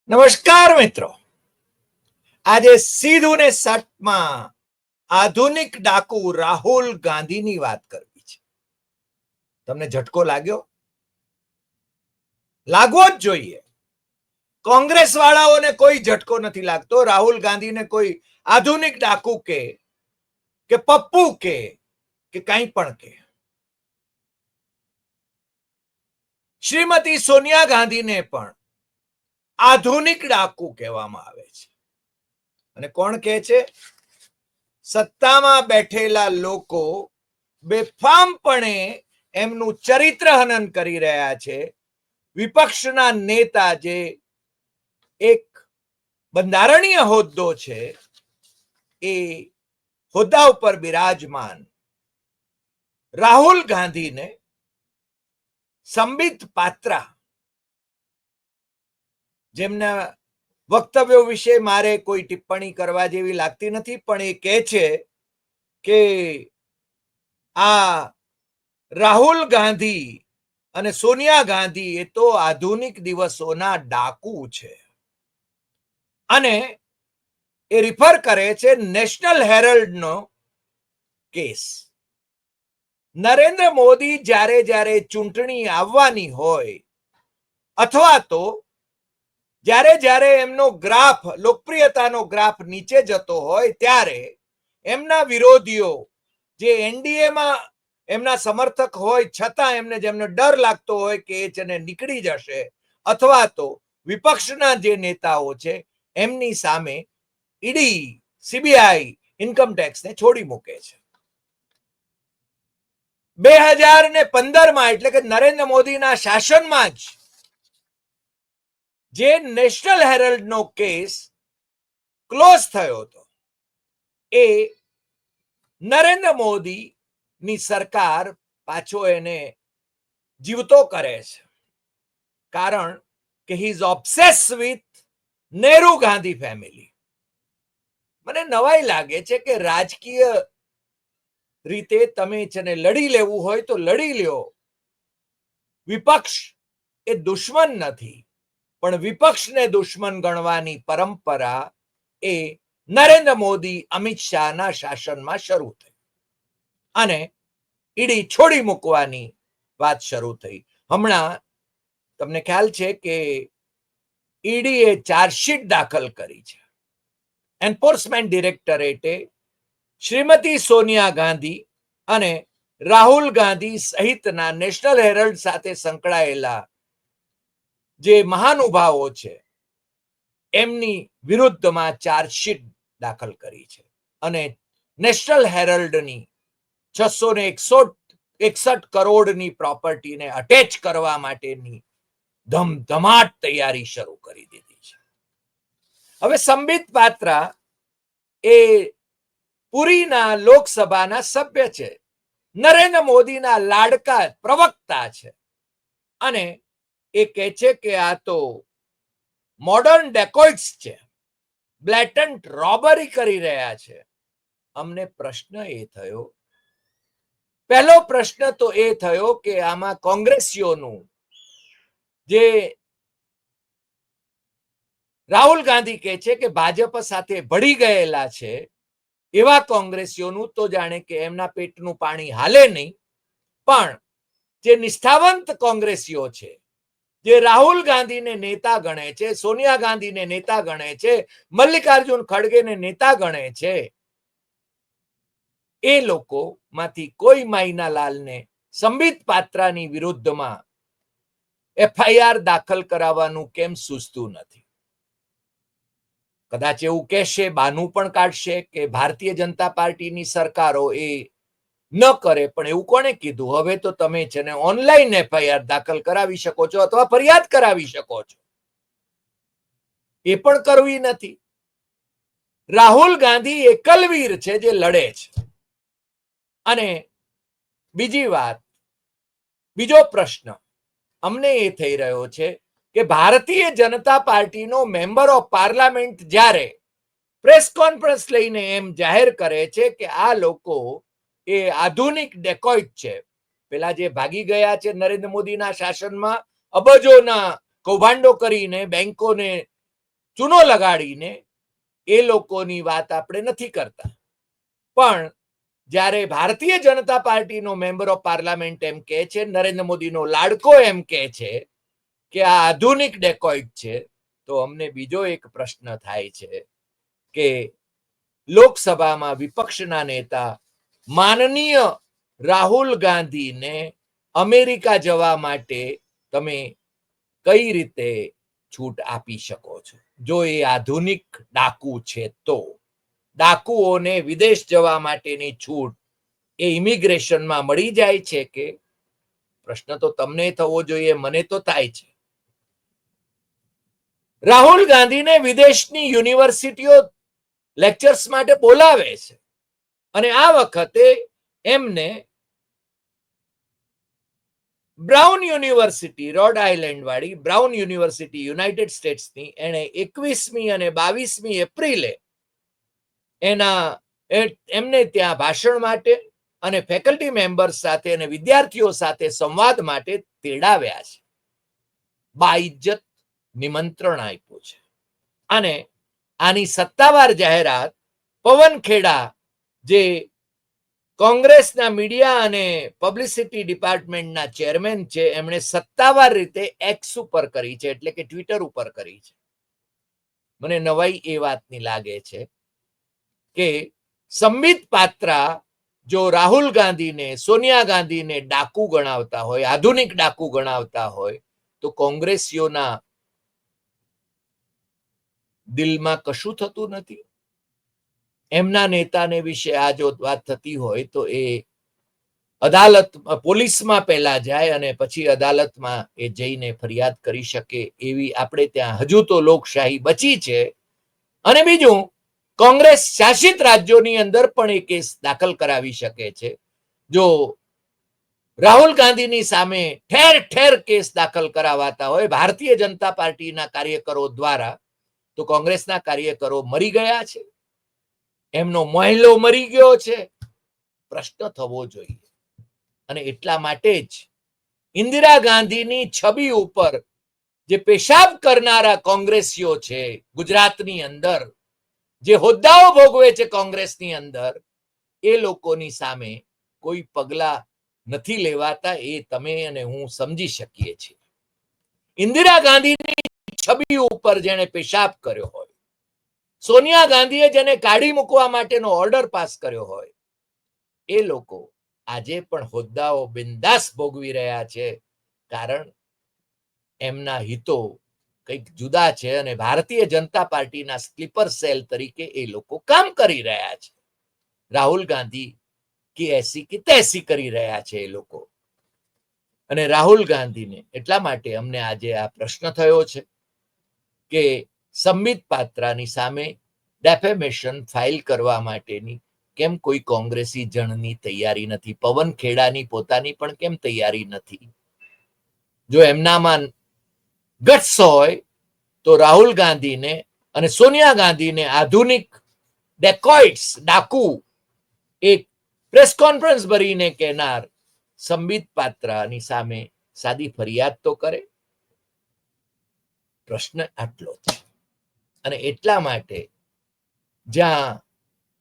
નમસ્કાર મિત્રો, આજે સીધું ને સટમાં આધુનિક ડાકુ રાહુલ ગાંધીની વાત કરવી છે. તમને ઝટકો લાગ્યો? લાગવો જ જોઈએ. કોંગ્રેસ વાળાઓને કોઈ ઝટકો નથી લાગતો. રાહુલ ગાંધીને કોઈ આધુનિક ડાકુ કે પપ્પુ કે કંઈ પણ કે. શ્રીમતી સોનિયા ગાંધીને પણ આધુનિક ડાકુ કહેવામાં આવે છે. અને કોણ કહે છે? સત્તામાં બેઠેલા લોકો બેફામપણે એમનું ચરિત્ર હનન કરી રહ્યા છે. વિપક્ષના નેતા જે એક બંધારણીય હોદ્દો છે, એ હોદ્દા ઉપર બિરાજમાન રાહુલ ગાંધીને સંબિત પાત્રા, જેમના વક્તવ્યો વિશે મારે કોઈ ટિપ્પણી કરવા જેવી લાગતી નથી, પણ એ કહે છે કે આ રાહુલ ગાંધી અને સોનિયા ગાંધી એ તો આધુનિક દિવસોના ડાકુ છે. અને એ રિફર કરે છે નેશનલ હેરલ્ડનો કેસ. નરેન્દ્ર મોદી જ્યારે ચૂંટણી આવવાની હોય અથવા તો જ્યારે એમનો ગ્રાફ, લોકપ્રિયતાનો ગ્રાફ નીચે જતો હોય, ત્યારે એમના વિરોધીઓ જે એનડીએમાં એમના સમર્થક હોય છતાં જેમને ડર લાગતો હોય કે એ છે ને નીકળી જશે, અથવા તો વિપક્ષના જે નેતાઓ છે એમની સામે ઈડી, સીબીઆઈ, ઇન્કમટેક્સને છોડી મૂકે છે. 2015માં એટલે કે નરેન્દ્ર મોદીના શાસનમાં જ જે નેશનલ હેરલ્ડનો કેસ ક્લોઝ થયો હતો, એ નરેન્દ્ર મોદીની સરકાર પાછો એને જીવતો કરે છે. કારણ કે he is ઓબ્સેસ with Nehru Gandhi family. મને નવાઈ લાગે છે કે રાજકીય રીતે તમે છે ને લડી લેવું હોય તો લડી લ્યો. વિપક્ષ એ દુશ્મન નથી, પણ વિપક્ષને દુશ્મન ગણવાની પરંપરા એ નરેન્દ્ર મોદી, અમિત શાહના શાસનમાં શરૂ થઈ અને ઈડી છોડી મૂકવાની વાત શરૂ થઈ. હમણાં તમને ખ્યાલ છે કે ઈડીએ ચાર્જશીટ દાખલ કરી છે. એન્ફોર્સમેન્ટ ડિરેક્ટરેટે શ્રીમતી સોનિયા ગાંધી અને રાહુલ ગાંધી સહિતના નેશનલ હેરલ્ડ સાથે સંકળાયેલા જે મહાનુભાવો છે એમની વિરુદ્ધમાં ચાર્જશીટ દાખલ કરી છે. અને નેશનલ હેરલ્ડની 661 કરોડની પ્રોપર્ટીને અટેચ કરવા માટેની ધમધમાટ તૈયારી શરૂ કરી દીધી છે. હવે સંબિત પાત્રા એ પુરીના લોકસભાના સભ્ય છે, નરેન્દ્ર મોદીના લાડકા પ્રવક્તા છે, અને એ કહે છે કે આ તો મોડર્ન ડેકોઇટ્સ છે, બ્લેટન્ટ રોબરી કરી રહ્યા છે. અમને પ્રશ્ન એ થયો, પહેલો પ્રશ્ન તો એ થયો કે આમાં કોંગ્રેસીઓનું, જે રાહુલ ગાંધી કહે છે કે ભાજપ સાથે ભળી ગયેલા છે, એવા કોંગ્રેસીઓનું તો જાણે કે એમના પેટનું પાણી હાલે નહીં. પણ જે નિષ્ઠાવંત કોંગ્રેસીઓ છે, જે રાહુલ ગાંધીને નેતા ગણે છે, સોનિયા ગાંધીને નેતા ગણે છે, મલ્લિકાર્જુન ખડગેને નેતા ગણે છે, એ લોકોમાંથી કોઈ માઈનાલાલને સંબિત પાત્રાની વિરુદ્ધમાં એફઆઈઆર દાખલ કરાવવાનું કેમ સૂઝતું નથી? કદાચ એવું કહેશે, બાનું પણ કાઢશે કે ભારતીય જનતા પાર્ટીની સરકારો એ ન કરે. પણ એવું કોણે કીધું? હવે તો તમે છે ને ઓનલાઈન એફઆઈઆર દાખલ કરાવી શકો છો અથવા ફરિયાદ કરાવી શકો છો. એ પણ કરવી નથી. રાહુલ ગાંધી એકલવીર છે જે લડે છે. અને બીજી વાત, બીજો પ્રશ્ન અમને એ થઈ રહ્યો છે કે ભારતીય જનતા પાર્ટીનો મેમ્બર ઓફ પાર્લામેન્ટ જ્યારે પ્રેસ કોન્ફરન્સ લઈને એમ જાહેર કરે છે કે આ લોકો એ આધુનિક ડેકોઇટ છે, પેલા જે ભાગી ગયા છે નરેન્દ્ર મોદીના શાસનમાં, અબજોના કૌભાંડો કરીને બેંકોને ચૂનો લગાડીને એ લોકોની વાત આપણે નથી કરતા. પણ જ્યારે ભારતીય જનતા પાર્ટીનો મેમ્બર ઓફ પાર્લામેન્ટ એમ કહે છે, નરેન્દ્ર મોદીનો લાડકો એમ કહે છે કે આ આધુનિક ડેકોઇટ છે, તો અમને બીજો એક પ્રશ્ન થાય છે કે લોકસભામાં વિપક્ષના નેતા માનનીય રાહુલ ગાંધીને અમેરિકા જવા માટે તમે કઈ રીતે છૂટ આપી શકો છો? જો એ આધુનિક ડાકુ છે તો ડાકુઓને વિદેશ જવા માટેની છૂટ એ ઇમિગ્રેશનમાં મળી જાય છે કે? પ્રશ્ન તો તમને થવો જોઈએ, મને તો થાય છે. રાહુલ ગાંધીને વિદેશની યુનિવર્સિટીઓ લેક્ચર્સ માટે બોલાવે છે અને આ વખતે એમને બ્રાઉન યુનિવર્સિટી, રોડ આઇલેન્ડ વાળી બ્રાઉન યુનિવર્સિટી યુનાઇટેડ સ્ટેટ્સની, એણે 21મી અને 22મી એપ્રિલે એમને ત્યાં ભાષણ માટે અને ફેકલ્ટી મેમ્બર્સ સાથે અને વિદ્યાર્થીઓ સાથે સંવાદ માટે તેડાવ્યા છે. બાઇજ્જત નિમંત્રણ આપ્યું છે. અને આની સત્તાવાર જાહેરાત પવન ખેડા, જે કોંગ્રેસના મીડિયા અને પબ્લિસિટી ડિપાર્ટમેન્ટના ચેરમેન છે, એમણે સત્તાવાર રીતે એક્સ ઉપર કરી છે, એટલે કે ટ્વિટર ઉપર કરી છે. મને નવાઈ એ વાતની લાગે છે કે સંબિત પાત્રા જો રાહુલ ગાંધીને, સોનિયા ગાંધીને ડાકુ ગણાવતા હોય, આધુનિક ડાકુ ગણાવતા હોય, તો કોંગ્રેસીઓના દિલમાં કશું થતું નથી. એમના નેતાને વિશે આ જો વાત થતી હોય તો એ અદાલત, પોલીસમાં પહેલા જાય અને પછી અદાલતમાં એ જઈને ફરિયાદ કરી શકે એવી આપણે ત્યાં હજુ તો લોકશાહી બચી છે. અને બીજું, કોંગ્રેસ શાસિત રાજ્યોની અંદર પણ એ કેસ દાખલ કરાવી શકે છે. જો રાહુલ ગાંધીની સામે ઠેર ઠેર કેસ દાખલ કરાવાતા હોય ભારતીય જનતા પાર્ટીના કાર્યકરો દ્વારા, તો કોંગ્રેસના કાર્યકરો મરી ગયા છે, એમનો મહિલો મરી ગયો છે, પ્રશ્ન થવો જોઈએ. અને એટલા માટે જ ઇન્દિરા ગાંધીની છબી ઉપર જે પેશાબ કરનારા કોંગ્રેસીઓ છે ગુજરાતની અંદર, જે હોદ્દાઓ ભોગવે છે કોંગ્રેસની અંદર, એ લોકોની સામે કોઈ પગલા નથી લેવાતા. એ તમે અને હું સમજી શકીએ છીએ. ઇન્દિરા ગાંધીની છબી ઉપર જેણે પેશાબ કર્યો હોય, સોનિયા ગાંધીએ જેને કાઢી મૂકવા માટેનો ઓર્ડર પાસ કર્યો હોય, એ લોકો આજે પણ હોદ્દાઓ બિંદાસ ભોગવી રહ્યા છે, કારણ એમના હિતો કંઈક જુદા છે અને ભારતીય જનતા પાર્ટીના સ્લીપર સેલ તરીકે એ લોકો કામ કરી રહ્યા છે. રાહુલ ગાંધી કે એસી કે તેસી કરી રહ્યા છે એ લોકો. અને રાહુલ ગાંધીને એટલા માટે અમને આજે આ પ્રશ્ન થયો છે કે સંબિત પાત્રાની સામે ડેફેમેશન ફાઇલ કરવા માટેની કેમ કોઈ કોંગ્રેસી જણની તૈયારી નથી? પવન ખેડાની પોતાની પણ કેમ તૈયારી નથી? જો એમનામાં ગટ્સ હોય તો રાહુલ ગાંધીને અને સોનિયા ગાંધીને આધુનિક ડેકોઇટ્સ, ડાકુ, એક પ્રેસ કોન્ફરન્સ ભરીને કહેનાર સંબિત પાત્રાની સામે સાદી ફરિયાદ તો કરે. પ્રશ્ન આટલો છે. અને એટલા માટે જ્યાં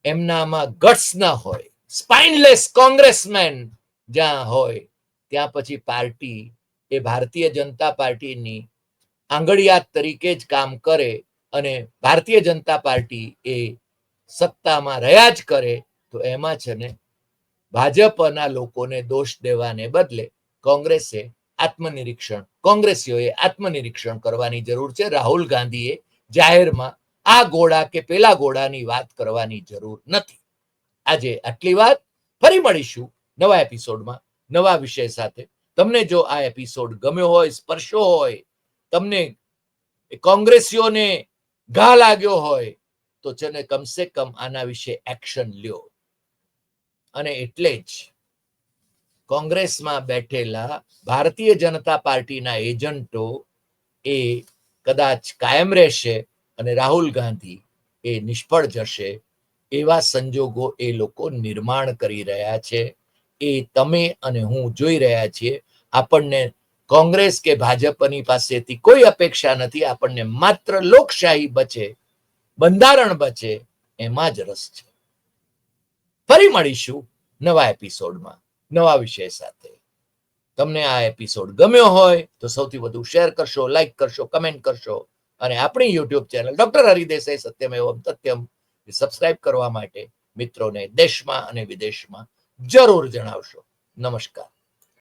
એમનામાં ગટ્સ ના હોય, સ્પાઇનલેસ કોંગ્રેસમેન જ્યાં હોય, ત્યાં પછી પાર્ટી એ ભારતીય જનતા પાર્ટીની આંગળિયાત તરીકે જ કામ કરે અને ભારતીય જનતા પાર્ટી એ સત્તામાં રહ્યા જ કરે. તો એમાં છે ને ભાજપના લોકોને દોષ દેવાને બદલે કોંગ્રેસીઓએ આત્મનિરીક્ષણ કરવાની જરૂર છે. રાહુલ ગાંધીએ જાહેરમાં આ ગોળા કે પેલા ગોળાની વાત કરવાની જરૂર નથી. આજે આટલી વાત. ફરી મળીશું નવા એપિસોડમાં નવા વિષય સાથે. તમને જો આ એપિસોડ ગમ્યો હોય, સ્પર્શો હોય, તમને કોંગ્રેસીઓને ઘા લાગ્યો હોય, તો છે ને કમસે કમ આના વિશે એક્શન લ્યો. અને એટલે જ કોંગ્રેસમાં બેઠેલા ભારતીય જનતા પાર્ટીના એજન્ટો એ કદાચ કાયમ રહેશે અને રાહુલ ગાંધી એ નિષ્ફળ જશે, એવા સંજોગો એ લોકો નિર્માણ કરી રહ્યા છે. એ તમે અને હું જોઈ રહ્યા છીએ. આપણને કોંગ્રેસ કે ભાજપની પાસેથી કોઈ અપેક્ષા નથી. આપણને માત્ર લોકશાહી બચે, બંધારણ બચે, એમાં જ રસ છે. ફરી મળીશું નવા એપિસોડમાં નવા વિષય સાથે. તમને આ એપિસોડ ગમ્યો હોય તો સૌથી વધુ શેર કરશો, લાઈક કરશો, કમેન્ટ કરશો અને આપણી YouTube channel doctor Haridesai Satyam Evam Tathyam subscribe કરવા માટે મિત્રોને દેશમાં અને વિદેશમાં જરૂર જણાવશો. નમસ્કાર.